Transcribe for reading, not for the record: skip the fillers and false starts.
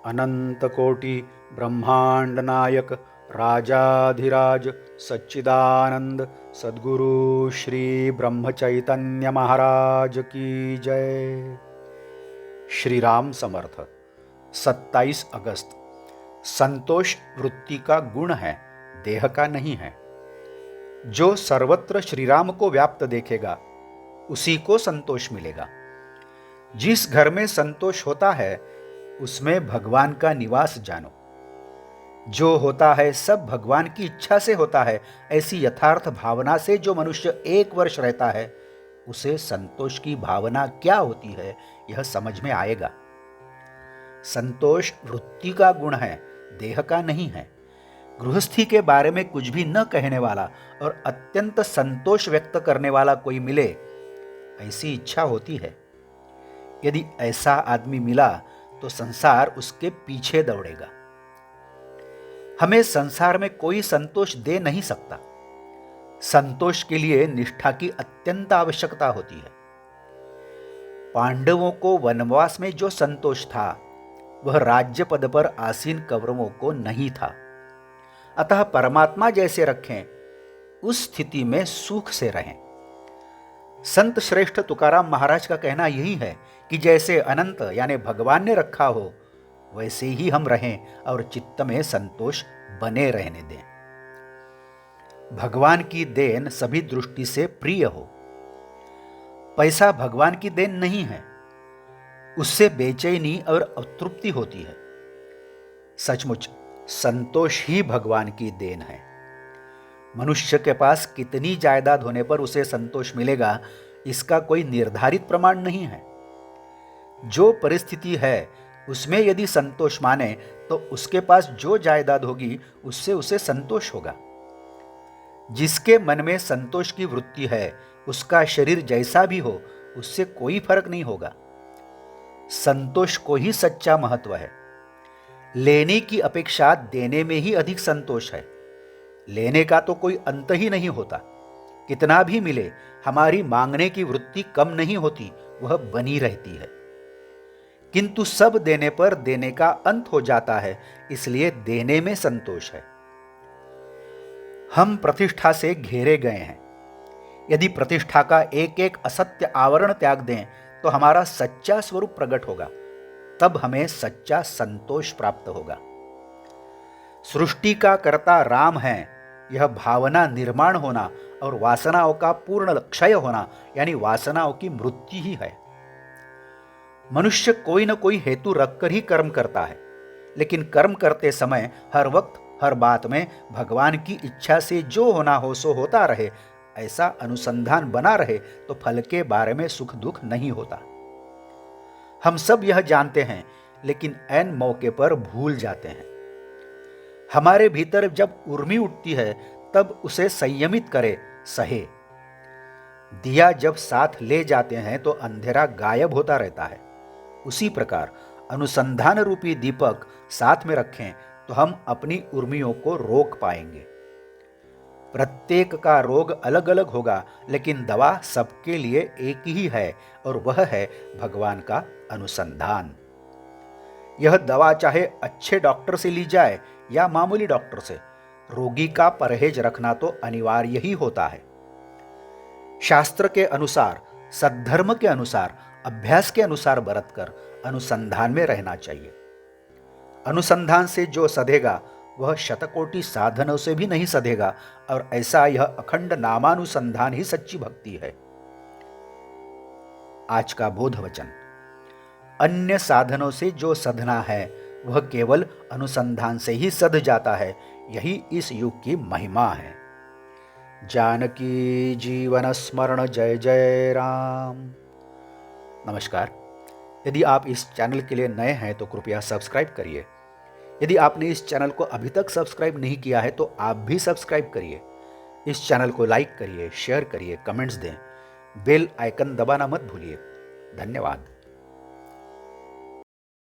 अनंत कोटि ब्रह्मांड नायक राजाधिराज सच्चिदानंद सद्गुरु श्री ब्रह्म चैतन्य महाराज की जय। श्री राम समर्थ। 27 अगस्त। संतोष वृत्ति का गुण है, देह का नहीं है। जो सर्वत्र श्री राम को व्याप्त देखेगा उसी को संतोष मिलेगा। जिस घर में संतोष होता है उसमें भगवान का निवास जानो। जो होता है सब भगवान की इच्छा से होता है, ऐसी यथार्थ भावना से जो मनुष्य 1 वर्ष रहता है उसे संतोष की भावना क्या होती है यह समझ में आएगा। संतोष वृत्ति का गुण है, देह का नहीं है। गृहस्थी के बारे में कुछ भी न कहने वाला और अत्यंत संतोष व्यक्त करने वाला कोई मिले, ऐसी इच्छा होती है। यदि ऐसा आदमी मिला तो संसार उसके पीछे दौड़ेगा। हमें संसार में कोई संतोष दे नहीं सकता। संतोष के लिए निष्ठा की अत्यंत आवश्यकता होती है। पांडवों को वनवास में जो संतोष था वह राज्य पद पर आसीन कौरवों को नहीं था। अतः परमात्मा जैसे रखें उस स्थिति में सुख से रहें। संत श्रेष्ठ तुकाराम महाराज का कहना यही है कि जैसे अनंत यानी भगवान ने रखा हो वैसे ही हम रहें और चित्त में संतोष बने रहने दें। भगवान की देन सभी दृष्टि से प्रिय हो। पैसा भगवान की देन नहीं है, उससे बेचैनी और अतृप्ति होती है। सचमुच संतोष ही भगवान की देन है। मनुष्य के पास कितनी जायदाद होने पर उसे संतोष मिलेगा इसका कोई निर्धारित प्रमाण नहीं है। जो परिस्थिति है उसमें यदि संतोष माने तो उसके पास जो जायदाद होगी उससे उसे संतोष होगा। जिसके मन में संतोष की वृत्ति है उसका शरीर जैसा भी हो उससे कोई फर्क नहीं होगा। संतोष को ही सच्चा महत्व है। लेने की अपेक्षा देने में ही अधिक संतोष है। लेने का तो कोई अंत ही नहीं होता। कितना भी मिले हमारी मांगने की वृत्ति कम नहीं होती, वह बनी रहती है। किंतु सब देने पर देने का अंत हो जाता है, इसलिए देने में संतोष है। हम प्रतिष्ठा से घेरे गए हैं। यदि प्रतिष्ठा का एक एक असत्य आवरण त्याग दें तो हमारा सच्चा स्वरूप प्रकट होगा, तब हमें सच्चा संतोष प्राप्त होगा। सृष्टि का कर्ता राम है, यह भावना निर्माण होना और वासनाओं का पूर्ण क्षय होना यानी वासनाओं की मृत्यु ही है। मनुष्य कोई न कोई हेतु रखकर ही कर्म करता है, लेकिन कर्म करते समय हर वक्त हर बात में भगवान की इच्छा से जो होना हो सो होता रहे, ऐसा अनुसंधान बना रहे तो फल के बारे में सुख दुख नहीं होता। हम सब यह जानते हैं, लेकिन ऐन मौके पर भूल जाते हैं। हमारे भीतर जब उर्मी उठती है तब उसे संयमित करे, सहे। दिया जब साथ ले जाते हैं तो अंधेरा गायब होता रहता है। उसी प्रकार अनुसंधान रूपी दीपक साथ में रखें तो हम अपनी उर्मियों को रोक पाएंगे। प्रत्येक का रोग अलग अलग होगा, लेकिन दवा सबके लिए एक ही है और वह है भगवान का अनुसंधान। यह दवा चाहे अच्छे डॉक्टर से ली जाए या मामूली डॉक्टर से, रोगी का परहेज रखना तो अनिवार्य ही होता है। शास्त्र के अनुसार, सद्धर्म के अनुसार, अभ्यास के अनुसार बरतकर अनुसंधान में रहना चाहिए। अनुसंधान से जो सधेगा वह शतकोटि साधनों से भी नहीं सधेगा, और ऐसा यह अखंड नामानुसंधान ही सच्ची भक्ति है। आज का बोध वचन। अन्य साधनों से जो सधना है वह केवल अनुसंधान से ही सध जाता है। यही इस युग की महिमा है। जानकी जीवन स्मरण जय जय राम। नमस्कार। यदि आप इस चैनल के लिए नए हैं तो कृपया सब्सक्राइब करिए। यदि आपने इस चैनल को अभी तक सब्सक्राइब नहीं किया है तो आप भी सब्सक्राइब करिए। इस चैनल को लाइक करिए, शेयर करिए, कमेंट्स दें। बेल आइकन दबाना मत भूलिए। धन्यवाद।